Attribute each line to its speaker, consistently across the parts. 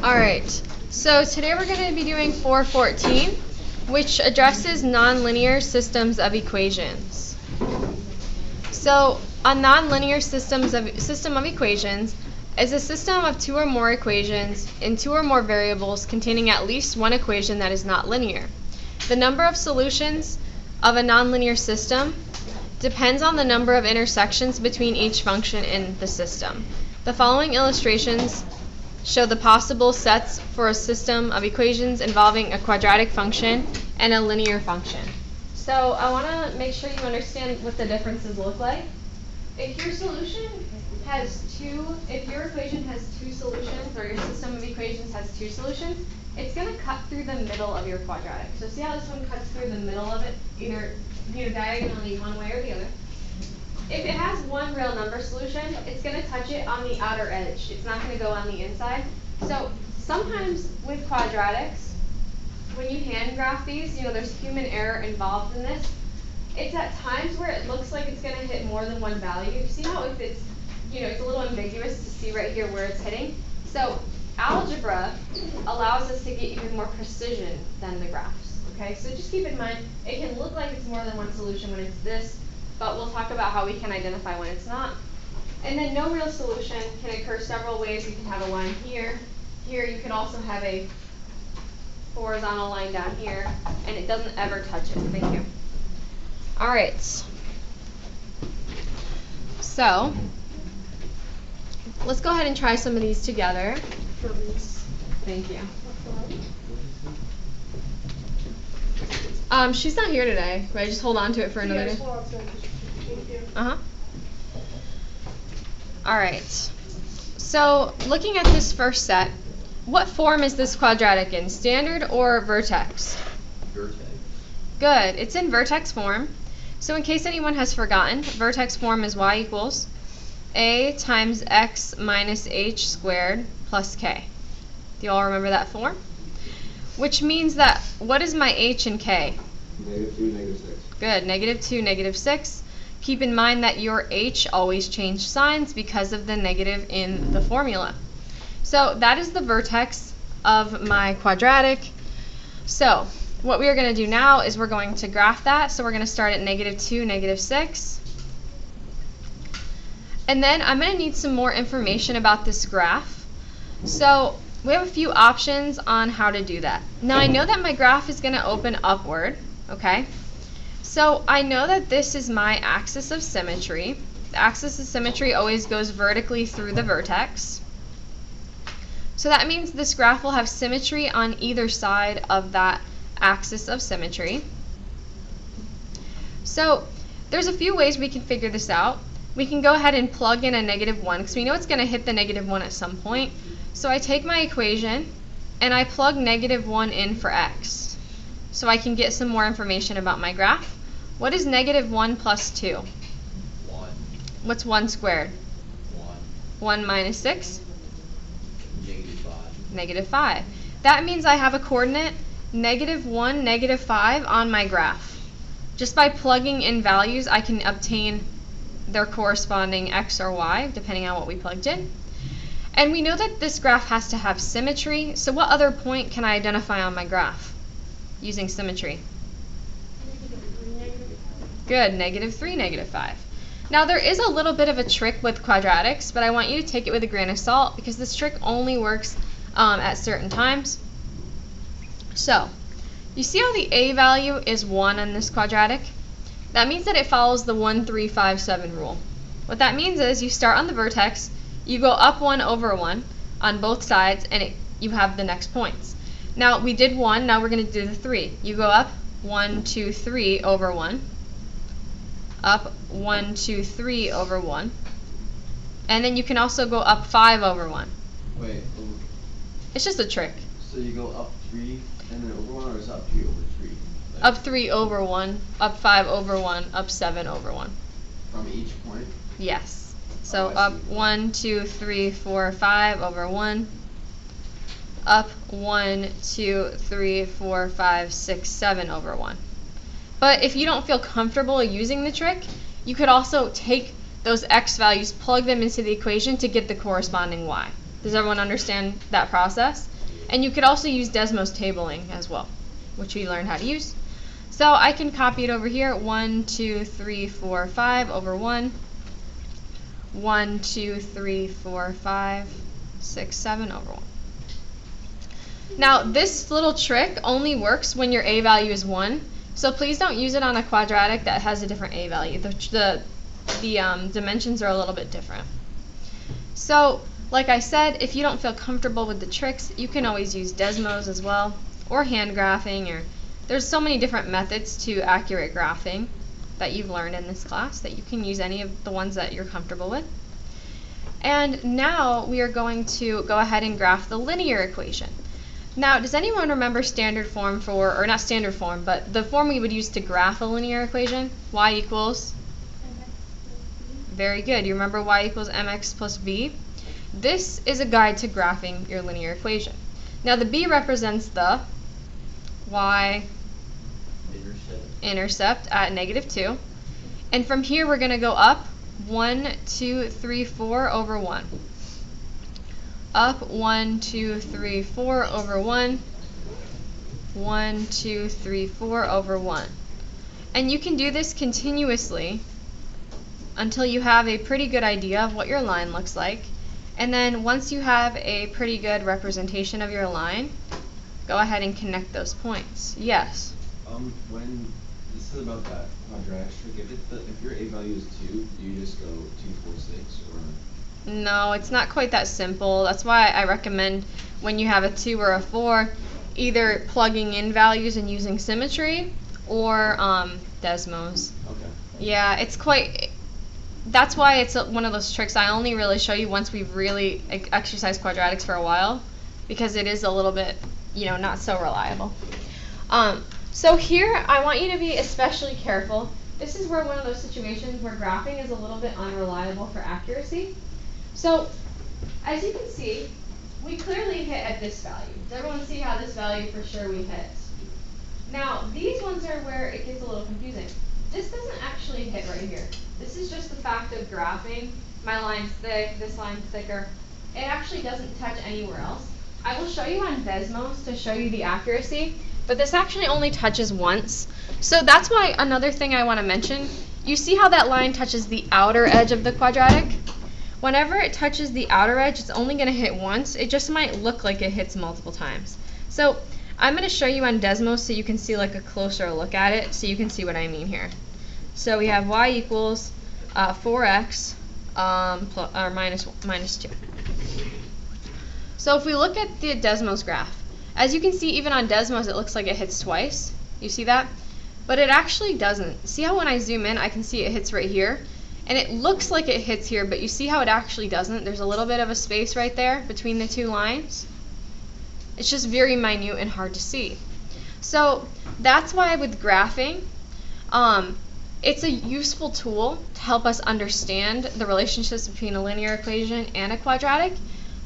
Speaker 1: Alright, so today we're going to be doing 414, which addresses nonlinear systems of equations. So, a nonlinear system of equations is a system of two or more equations in two or more variables containing at least one equation that is not linear. The number of solutions of a nonlinear system depends on the number of intersections between each function in the system. The following illustrations show the possible sets for a system of equations involving a quadratic function and a linear function. So I want to make sure you understand what the differences look like. If your equation has two solutions, or your system of equations has two solutions, it's going to cut through the middle of your quadratic. So see how this one cuts through the middle of it, either diagonally one way or the other. If it has one real number solution, it's going to touch it on the outer edge. It's not going to go on the inside. So sometimes with quadratics, when you hand graph these, there's human error involved in this. It's at times where it looks like it's going to hit more than one value. See how if it's, it's a little ambiguous to see right here where it's hitting. So algebra allows us to get even more precision than the graphs. Okay, so just keep in mind, it can look like it's more than one solution when it's this, but we'll talk about how we can identify when it's not. And then no real solution can occur several ways. You can have a line here. Here you could also have a horizontal line down here, and it doesn't ever touch it. Thank you. All right. So let's go ahead and try some of these together. Thank you. She's not here today, but I just hold on to it for another day. Alright. So, looking at this first set, what form is this quadratic in? Standard or vertex?
Speaker 2: Vertex.
Speaker 1: Good. It's in vertex form. So, in case anyone has forgotten, vertex form is y equals a times x minus h squared plus k. Do you all remember that form? Which means that, what is my h and k?
Speaker 2: -2, -6.
Speaker 1: Good. -2, -6. Keep in mind that your h always change signs because of the negative in the formula. So that is the vertex of my quadratic. So what we are going to do now is we're going to graph that. So we're going to start at -2, -6. And then I'm going to need some more information about this graph. So we have a few options on how to do that. Now I know that my graph is going to open upward, okay? So I know that this is my axis of symmetry. The axis of symmetry always goes vertically through the vertex. So that means this graph will have symmetry on either side of that axis of symmetry. So there's a few ways we can figure this out. We can go ahead and plug in a -1 because we know it's going to hit the -1 at some point. So I take my equation and I plug -1 in for x. So I can get some more information about my graph. What is -1 plus 2?
Speaker 2: 1.
Speaker 1: What's 1 squared?
Speaker 2: 1.
Speaker 1: 1 minus 6?
Speaker 2: -5.
Speaker 1: -5. That means I have a coordinate -1, -5 on my graph. Just by plugging in values, I can obtain their corresponding x or y, depending on what we plugged in. And we know that this graph has to have symmetry, so what other point can I identify on my graph using symmetry? Good, -3, -5. Now there is a little bit of a trick with quadratics, but I want you to take it with a grain of salt because this trick only works at certain times. So, you see how the a value is 1 on this quadratic? That means that it follows the 1, 3, 5, 7 rule. What that means is you start on the vertex, you go up 1 over 1 on both sides, and you have the next points. Now we did 1, now we're going to do the 3. You go up 1, 2, 3 over 1, up 1, 2, 3 over 1, and then you can also go up 5 over 1.
Speaker 2: Wait.
Speaker 1: It's just a trick.
Speaker 2: So you go up 3 and then over 1, or is it up 3 over 3? Like
Speaker 1: Up 3 over 1, up 5 over 1, up 7 over 1.
Speaker 2: From each point?
Speaker 1: Yes. So
Speaker 2: Oh, I
Speaker 1: up
Speaker 2: see.
Speaker 1: 1, 2, 3, 4, 5 over 1. Up 1, 2, 3, 4, 5, 6, 7 over 1. But if you don't feel comfortable using the trick, you could also take those x values, plug them into the equation to get the corresponding y.
Speaker 3: Does everyone understand that process? And you could also use Desmos tabling as well, which we learned how to use. So I can copy it over here, 1, 2, 3, 4, 5 over 1. 1, 2, 3, 4, 5, 6, 7 over 1. Now this little trick only works when your a value is 1. So please don't use it on a quadratic that has a different a value. The dimensions are a little bit different. So like I said, if you don't feel comfortable with the tricks, you can always use Desmos as well, or hand graphing, or there's so many different methods to accurate graphing that you've learned in this class that you can use any of the ones that you're comfortable with. And now we are going to go ahead and graph the linear equation. Now, does anyone remember standard form for, or not standard form, but the form we would use to graph a linear equation? Y equals? Very good. You remember y equals mx plus b? This is a guide to graphing your linear equation. Now the b represents the y intercept at -2. And from here we're going to go up 1, 2, 3, 4 over 1. Up 1, 2, 3, 4 over 1. 1, 2, 3, 4 over 1. And you can do this continuously until you have a pretty good idea of what your line looks like. And then once you have a pretty good representation of your line, go ahead and connect those points. Yes?
Speaker 2: When this is about that quadratic trick, if your a value is 2, do you just go 2, 4, 6, or?
Speaker 3: No, it's not quite that simple. That's why I recommend when you have a 2 or a 4, either plugging in values and using symmetry, or Desmos.
Speaker 2: Okay.
Speaker 3: Yeah, it's quite, that's why it's one of those tricks I only really show you once we've really exercised quadratics for a while, because it is a little bit, not so reliable. So here, I want you to be especially careful. This is where one of those situations where graphing is a little bit unreliable for accuracy. So, as you can see, we clearly hit at this value. Does everyone see how this value for sure we hit? Now, these ones are where it gets a little confusing. This doesn't actually hit right here. This is just the fact of graphing. My line's thick, this line's thicker. It actually doesn't touch anywhere else. I will show you on Desmos to show you the accuracy, but this actually only touches once. So that's why another thing I want to mention, you see how that line touches the outer edge of the quadratic? Whenever it touches the outer edge, it's only going to hit once. It just might look like it hits multiple times. So I'm going to show you on Desmos so you can see like a closer look at it, so you can see what I mean here. So we have y equals 4x minus 2. So if we look at the Desmos graph, as you can see, even on Desmos, it looks like it hits twice. You see that? But it actually doesn't. See how when I zoom in, I can see it hits right here? And it looks like it hits here, but you see how it actually doesn't? There's a little bit of a space right there between the two lines. It's just very minute and hard to see. So that's why with graphing, it's a useful tool to help us understand the relationships between a linear equation and a quadratic,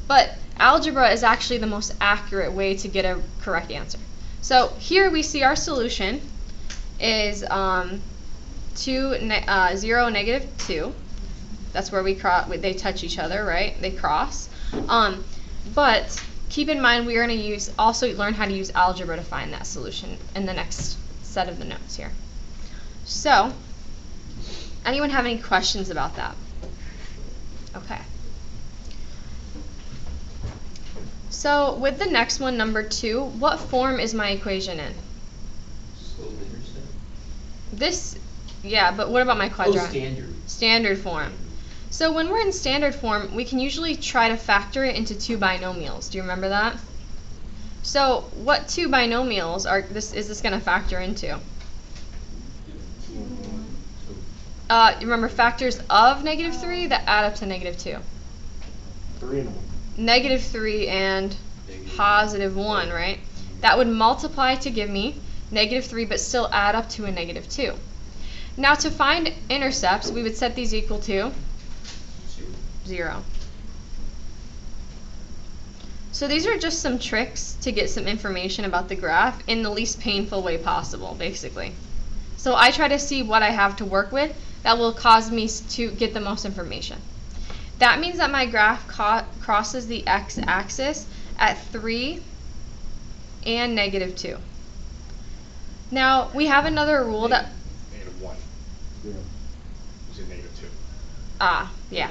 Speaker 3: but algebra is actually the most accurate way to get a correct answer. So here we see our solution is 0, -2. That's where they touch each other, right? They cross. But keep in mind we are going to also learn how to use algebra to find that solution in the next set of the notes here. So, anyone have any questions about that? Okay. So with the next one, number 2, what form is my equation in? This, yeah, but what about my quadratic?
Speaker 4: Standard.
Speaker 3: Standard form. So when we're in standard form, we can usually try to factor it into 2 binomials. Do you remember that? So what 2 binomials is this going to factor into? You remember factors of -3 that add up to -2.
Speaker 4: 3 and 1.
Speaker 3: -3 and +1, right? That would multiply to give me -3, but still add up to a -2. Now to find intercepts, we would set these equal to 0. So these are just some tricks to get some information about the graph in the least painful way possible, basically. So I try to see what I have to work with that will cause me to get the most information. that means that my graph crosses the x-axis at 3 and -2. Now, we have another rule that...
Speaker 4: -1.
Speaker 2: Yeah.
Speaker 4: You said -2.
Speaker 3: Ah, yeah.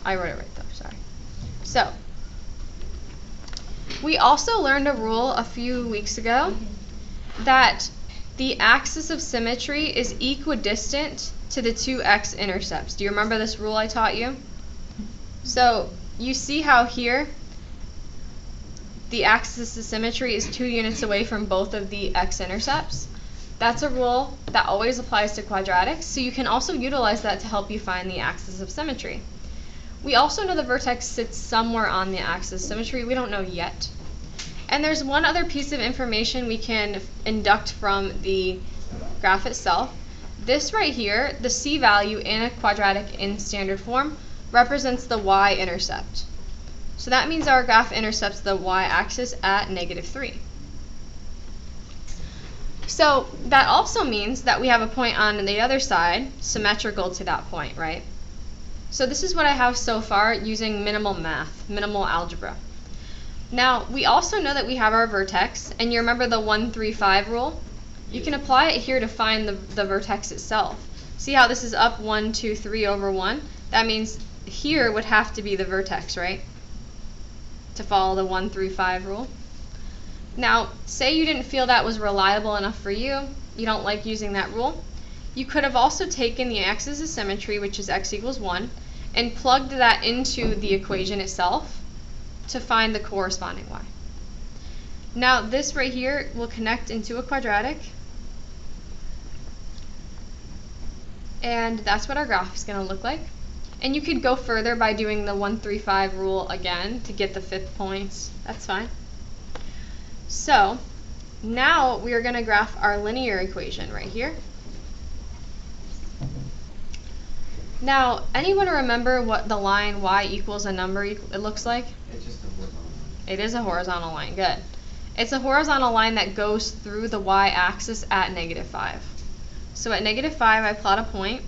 Speaker 3: I wrote it right though, sorry. So, we also learned a rule a few weeks ago that the axis of symmetry is equidistant to the two x-intercepts. Do you remember this rule I taught you? So, you see how here the axis of symmetry is 2 units away from both of the x-intercepts? That's a rule that always applies to quadratics, so you can also utilize that to help you find the axis of symmetry. We also know the vertex sits somewhere on the axis of symmetry. We don't know yet. And there's one other piece of information we can induct from the graph itself. This right here, the c value in a quadratic in standard form, represents the y-intercept. So that means our graph intercepts the y-axis at -3. So that also means that we have a point on the other side symmetrical to that point, right? So this is what I have so far using minimal math, minimal algebra. Now, we also know that we have our vertex, and you remember the 1, 3, 5 rule? You can apply it here to find the vertex itself. See how this is up 1, 2, 3 over 1? That means here would have to be the vertex, right? To follow the 1, 3, 5 rule. Now, say you didn't feel that was reliable enough for you, you don't like using that rule, you could have also taken the axis of symmetry, which is x equals 1, and plugged that into the equation itself to find the corresponding y. Now, this right here will connect into a quadratic, and that's what our graph is going to look like. And you could go further by doing the 1, 3, 5 rule again to get the 5th points. That's fine. So, now we are going to graph our linear equation right here. Now, anyone remember what the line y equals a number it looks like?
Speaker 2: It's just a horizontal line.
Speaker 3: It is a horizontal line, good. It's a horizontal line that goes through the y-axis at -5. So at -5, I plot a point,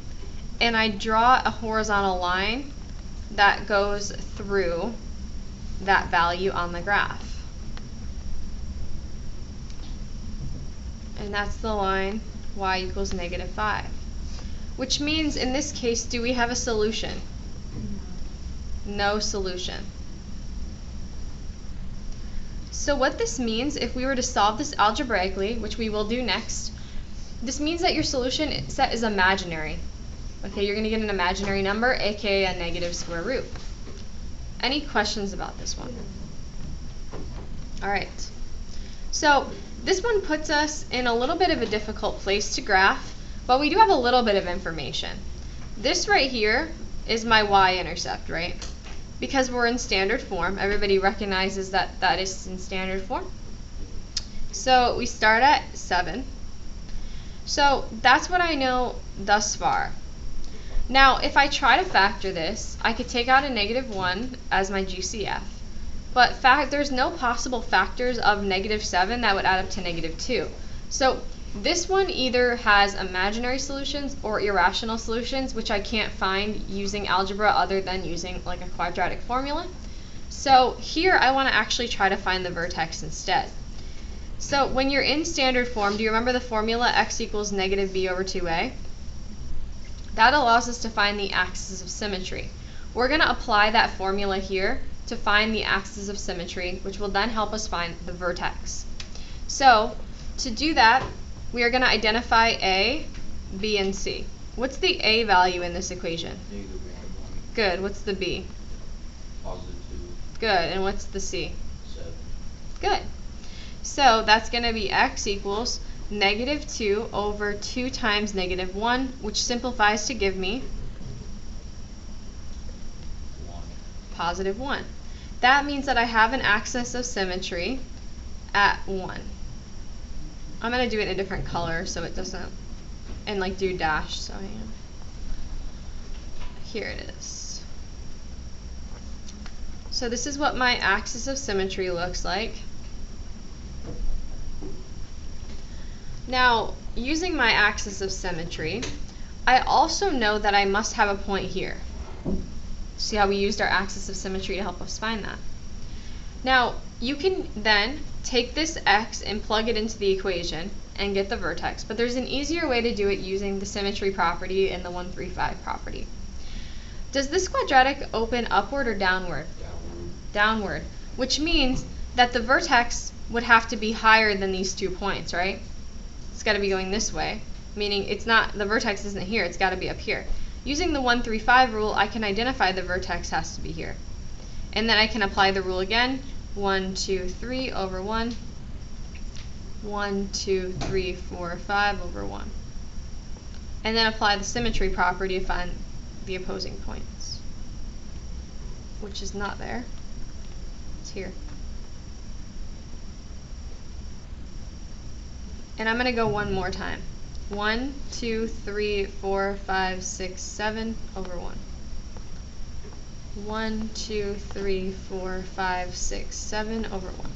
Speaker 3: and I draw a horizontal line that goes through that value on the graph. And that's the line y equals -5. Which means, in this case, do we have a solution? No solution. So what this means, if we were to solve this algebraically, which we will do next, this means that your solution set is imaginary. Okay, you're going to get an imaginary number, aka a negative square root. Any questions about this one? Alright. So this one puts us in a little bit of a difficult place to graph, but we do have a little bit of information. This right here is my y-intercept, right? Because we're in standard form, everybody recognizes that that is in standard form. So we start at 7. So that's what I know thus far. Now, if I try to factor this, I could take out a -1 as my GCF. But there's no possible factors of -7 that would add up to -2. So this one either has imaginary solutions or irrational solutions, which I can't find using algebra other than using like a quadratic formula. So here I want to actually try to find the vertex instead. So when you're in standard form, do you remember the formula x equals -b over 2a? That allows us to find the axis of symmetry. We're going to apply that formula here to find the axis of symmetry, which will then help us find the vertex. So to do that, we are going to identify A, B, and C. What's the A value in this equation?
Speaker 2: -1.
Speaker 3: Good. What's the B?
Speaker 2: +2.
Speaker 3: Good. And what's the C?
Speaker 2: 7.
Speaker 3: Good. So that's going to be x equals -2 over 2 times -1, which simplifies to give me
Speaker 2: 1.
Speaker 3: +1. That means that I have an axis of symmetry at 1. I'm going to do it in a different color so it doesn't, and like do dash, so hang on. Here it is. So this is what my axis of symmetry looks like. Now, using my axis of symmetry, I also know that I must have a point here. See how we used our axis of symmetry to help us find that. Now, you can then take this x and plug it into the equation and get the vertex, but there's an easier way to do it using the symmetry property and the 135 property. Does this quadratic open upward or downward? Downward, which means that the vertex would have to be higher than these 2 points, right? It's got to be going this way, meaning it's not, the vertex isn't here, it's got to be up here. Using the 135 rule, I can identify the vertex has to be here. And then I can apply the rule again. 1, 2, 3 over 1. 1, 2, 3, 4, 5 over 1. And then apply the symmetry property to find the opposing points, which is not there. It's here. And I'm going to go one more time. 1, 2, 3, 4, 5, 6, 7 over 1. 1, 2, 3, 4, 5, 6, 7 over 1.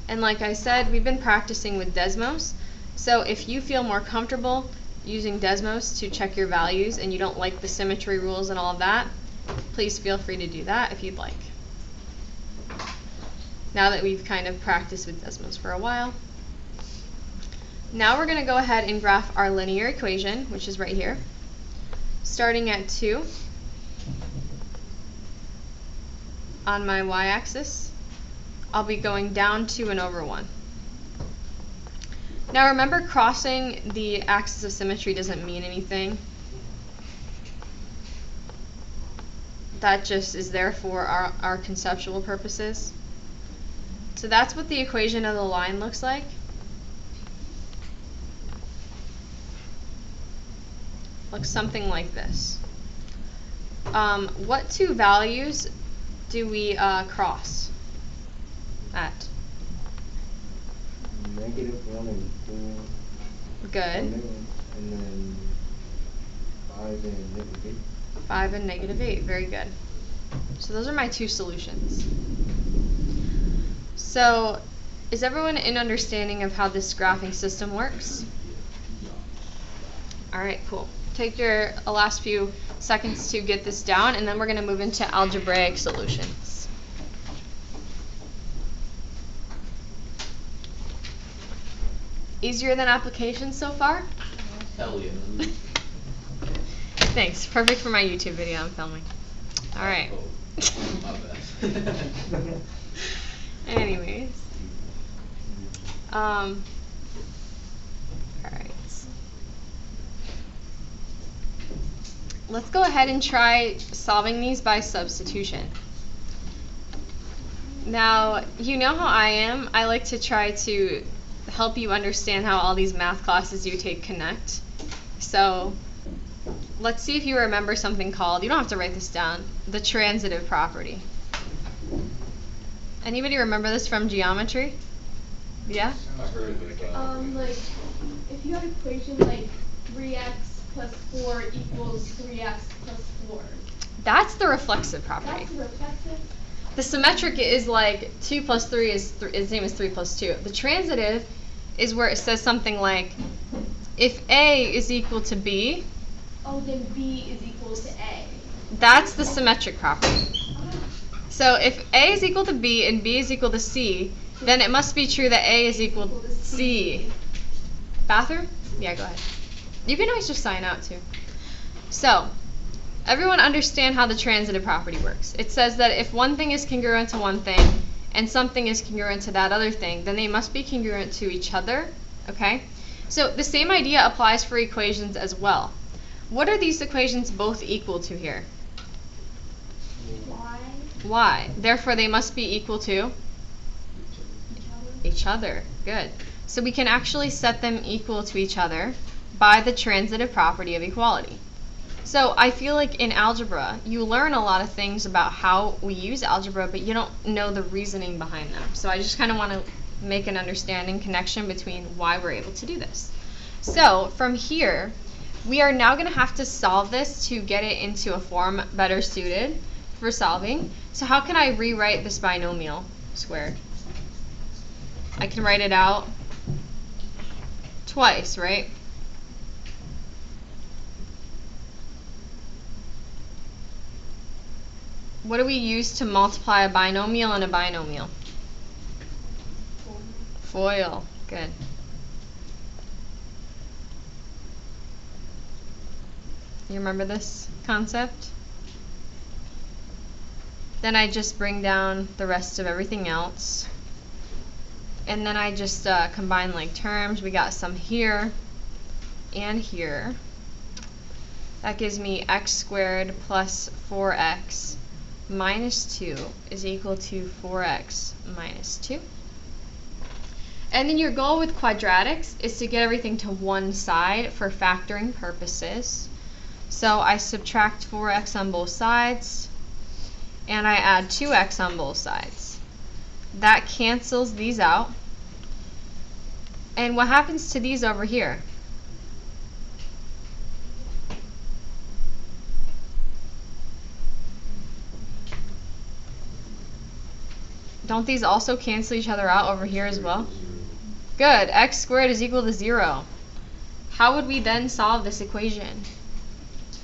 Speaker 3: And like I said, we've been practicing with Desmos. So if you feel more comfortable using Desmos to check your values and you don't like the symmetry rules and all of that, please feel free to do that if you'd like. Now that we've kind of practiced with Desmos for a while. Now we're going to go ahead and graph our linear equation, which is right here. Starting at 2 on my y-axis, I'll be going down 2 and over 1. Now remember, crossing the axis of symmetry doesn't mean anything. That just is there for our conceptual purposes. So that's what the equation of the line looks like. Looks something like this. What 2 values do we cross at?
Speaker 2: -1 and 4.
Speaker 3: Good.
Speaker 2: And then 5 and -8.
Speaker 3: 5 and -8. Very good. So those are my 2 solutions. So is everyone in understanding of how this graphing system works? All right, cool. Take your last few seconds to get this down, and then we're going to move into algebraic solutions. Easier than applications so far?
Speaker 2: Hell yeah.
Speaker 3: Thanks. Perfect for my YouTube video I'm filming. All right.
Speaker 2: Oh, my bad.
Speaker 3: Anyways. All right. Let's go ahead and try solving these by substitution. Now, you know how I am. I like to try to help you understand how all these math classes you take connect. So let's see if you remember something called, you don't have to write this down, the transitive property. Anybody remember this from geometry? Yeah?
Speaker 2: I heard it.
Speaker 5: Like, if you have an equation like 3x plus 4 equals 3x plus 4.
Speaker 3: That's the reflexive property.
Speaker 5: That's reflexive.
Speaker 3: The symmetric is like 2 plus 3 is the same as 3 plus 2. The transitive is where it says something like, if A is equal to B,
Speaker 5: Oh, then B is equal to A.
Speaker 3: that's the symmetric property. So if A is equal to B and B is equal to C, then it must be true that A is equal to C. Bathroom? Yeah, go ahead. You can always just sign out too. So, everyone understand how the transitive property works. It says that if one thing is congruent to one thing and something is congruent to that other thing, then they must be congruent to each other, okay? So the same idea applies for equations as well. What are these equations both equal to here?
Speaker 5: Y.
Speaker 3: Y. Therefore, they must be equal to each other. Good. So we can actually set them equal to each other by the transitive property of equality. So I feel like in algebra, you learn a lot of things about how we use algebra, but you don't know the reasoning behind them. So I just kind of want to make an understanding connection between why we're able to do this. So from here, we are now going to have to solve this to get it into a form better suited for solving. So how can I rewrite this binomial squared? I can write it out twice, right? what do we use to multiply a binomial and a binomial? FOIL. Good. You remember this concept? Then I just bring down the rest of everything else. And then I just combine like terms. We got some here and here. That gives me x squared plus 4x minus 2 is equal to 4x minus 2. And then your goal with quadratics is to get everything to one side for factoring purposes. So I subtract 4x on both sides, and I add 2x on both sides. That cancels these out. And what happens to these over here? Don't these also cancel each other out over here as well? Good. X squared is equal to 0. How would we then solve this equation?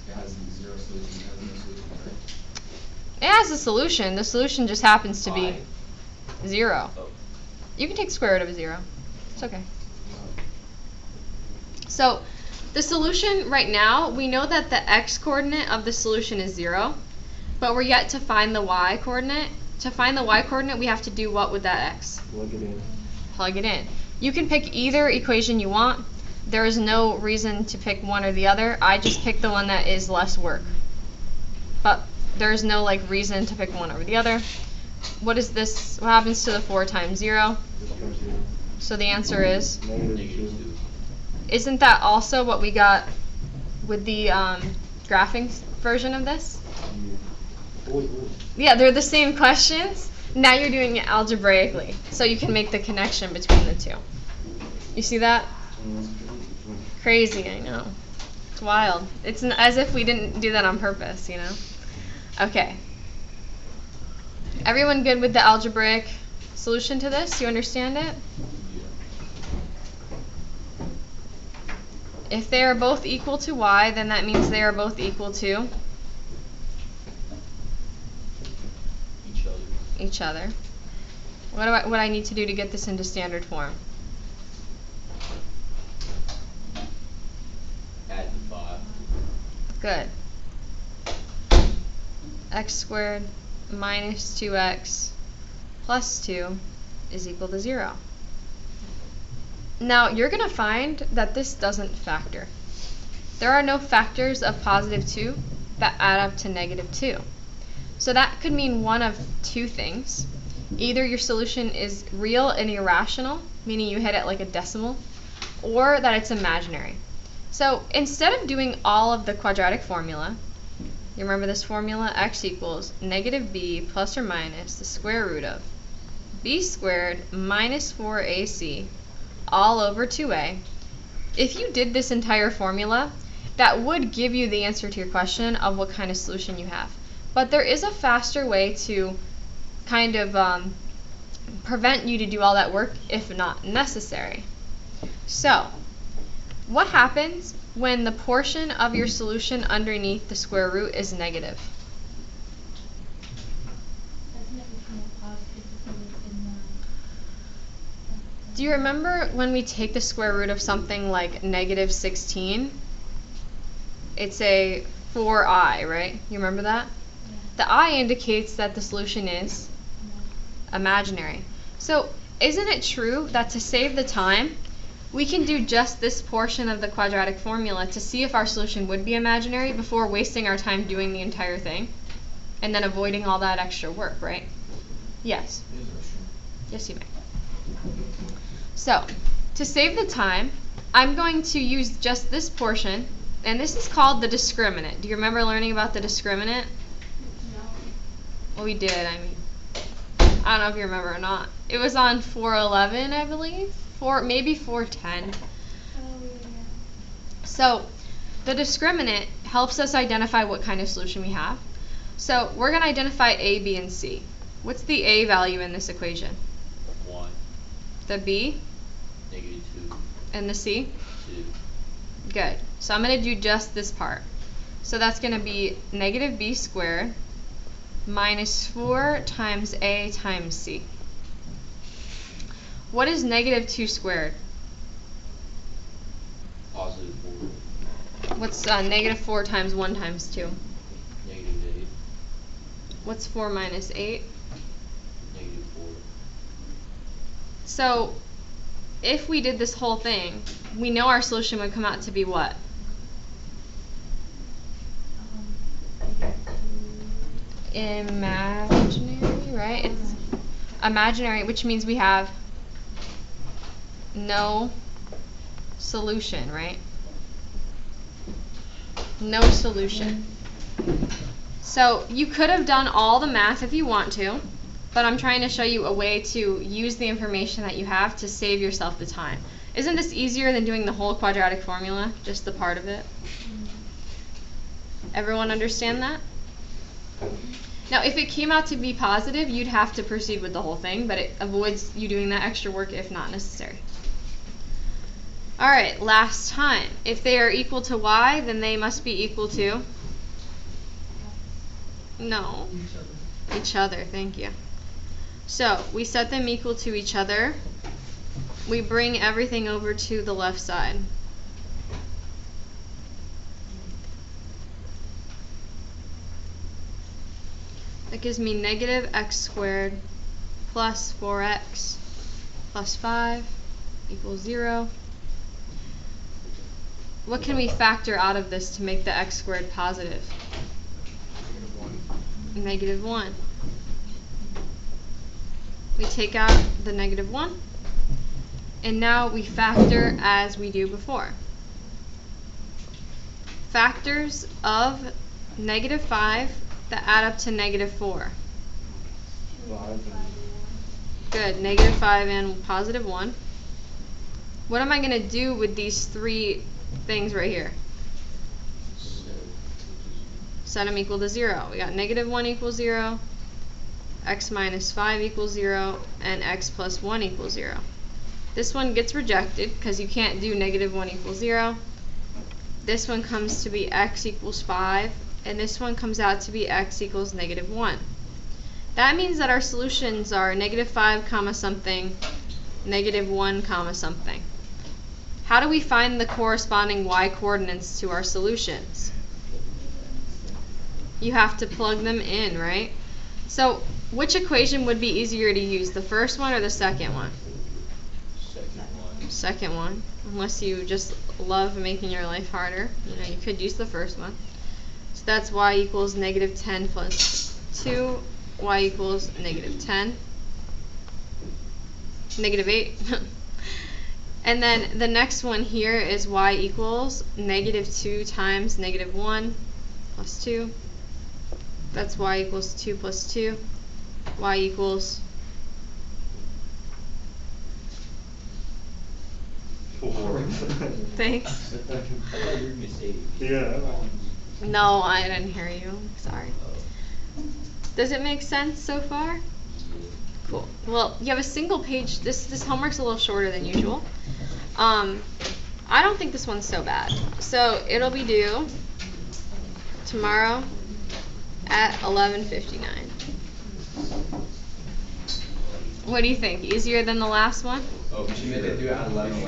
Speaker 2: It has zero solution, it has no solution, right?
Speaker 3: It has a solution. The solution just happens to be
Speaker 2: Why?
Speaker 3: 0.
Speaker 2: Oh.
Speaker 3: You can take the square root of 0. It's okay. So the solution right now, we know that the x coordinate of the solution is 0, but we're yet to find the y coordinate. To find the y coordinate, we have to do what with that x?
Speaker 6: Plug it in.
Speaker 3: Plug it in. You can pick either equation you want. There is no reason to pick one or the other. I just picked the one that is less work. But there's no like reason to pick one over the other. What is this? What happens to the 4 times 0?
Speaker 6: This becomes 0.
Speaker 3: So the answer is,
Speaker 6: Negative
Speaker 2: Negative
Speaker 6: 2.
Speaker 2: 2.
Speaker 3: isn't that also what we got with the graphing version of this?
Speaker 6: Yeah. Wait.
Speaker 3: Yeah, they're the same questions. Now you're doing it algebraically, so you can make the connection between the two. You see that? Crazy, I know. It's wild. It's as if we didn't do that on purpose, you know? Okay. Everyone good with the algebraic solution to this? You understand it?
Speaker 2: Yeah.
Speaker 3: If they are both equal to y, then that means they are both equal to
Speaker 2: Each other.
Speaker 3: each other. What I need to do to get this into standard form?
Speaker 2: Add the 5.
Speaker 3: Good. X squared minus 2x plus 2 is equal to 0. Now you're going to find that this doesn't factor. There are no factors of positive 2 that add up to negative 2. So that could mean one of two things. Either your solution is real and irrational, meaning you hit it like a decimal, or that it's imaginary. So instead of doing all of the quadratic formula, you remember this formula? X equals negative b plus or minus the square root of b squared minus 4ac all over 2a. If you did this entire formula, that would give you the answer to your question of what kind of solution you have. But there is a faster way to kind of prevent you to do all that work if not necessary. So, what happens when the portion of your solution underneath the square root is negative?
Speaker 5: Doesn't it become a positive if you in the
Speaker 3: Do you remember when we take the square root of something like negative 16? It's a 4i, right? You remember that? The I indicates that the solution is imaginary. So isn't it true that to save the time, we can do just this portion of the quadratic formula to see if our solution would be imaginary before wasting our time doing the entire thing and then avoiding all that extra work, right? Yes. Yes, you may. So, to save the time, I'm going to use just this portion, and this is called the discriminant. Do you remember learning about the discriminant? Well, we did, I mean, I don't know if you remember or not. It was on 411, I believe, maybe 410. So, the discriminant helps us identify what kind of solution we have. So, we're going to identify A, B, and C. What's the A value in this equation?
Speaker 2: 1.
Speaker 3: The B?
Speaker 2: Negative 2.
Speaker 3: And the C?
Speaker 2: 2.
Speaker 3: Good. So I'm going to do just this part. So that's going to be negative b squared minus 4 times a times c. What is negative 2 squared?
Speaker 6: Positive 4,
Speaker 3: What's negative 4 times 1 times 2?
Speaker 6: negative 8,
Speaker 3: What's 4 minus 8?
Speaker 6: negative 4.
Speaker 3: So, if we did this whole thing, we know our solution would come out to be what? Imaginary, right? It's imaginary, which means we have no solution, right? No solution. So you could have done all the math if you want to, but I'm trying to show you a way to use the information that you have to save yourself the time. Isn't this easier than doing the whole quadratic formula, just the part of it? Everyone understand that? Now, if it came out to be positive, you'd have to proceed with the whole thing, but it avoids you doing that extra work if not necessary. Alright, last time. If they are equal to y, then they must be equal to? No. Each other, thank you. So, we set them equal to each other. We bring everything over to the left side. That gives me negative x squared plus 4x plus 5 equals 0. What can we factor out of this to make the x squared positive? Negative 1. We take out the negative 1, and now we factor as we do before. Factors of negative 5 that add up to negative 4.
Speaker 6: 5
Speaker 3: Good, negative 5 and positive 1. What am I going to do with these three things right here? Set them equal to 0. We got negative 1 equals 0, x minus 5 equals 0, and x plus 1 equals 0. This one gets rejected because you can't do negative 1 equals 0. This one comes to be x equals 5, and this one comes out to be x equals negative 1. That means that our solutions are negative 5 comma something, negative 1 comma something. How do we find the corresponding y coordinates to our solutions? You have to plug them in, right? So which equation would be easier to use, the first one or the second one? Second one, unless you just love making your life harder. You know, you could use the first one. So that's y equals negative 10 plus 2, y equals negative 10, negative 8. And then the next one here is y equals negative 2 times negative 1 plus 2. That's y equals 2 plus 2. Y equals
Speaker 6: 4.
Speaker 3: Thanks.
Speaker 6: I thought you were going to say.
Speaker 4: Yeah.
Speaker 3: No, I didn't hear you. Sorry. Does it make sense so far? Cool. Well, you have a single page. This homework's a little shorter than usual. I don't think this one's so bad. So it'll be due tomorrow at 11:59. What do you think? Easier than the last one?
Speaker 2: Oh, she meant to do it at 11.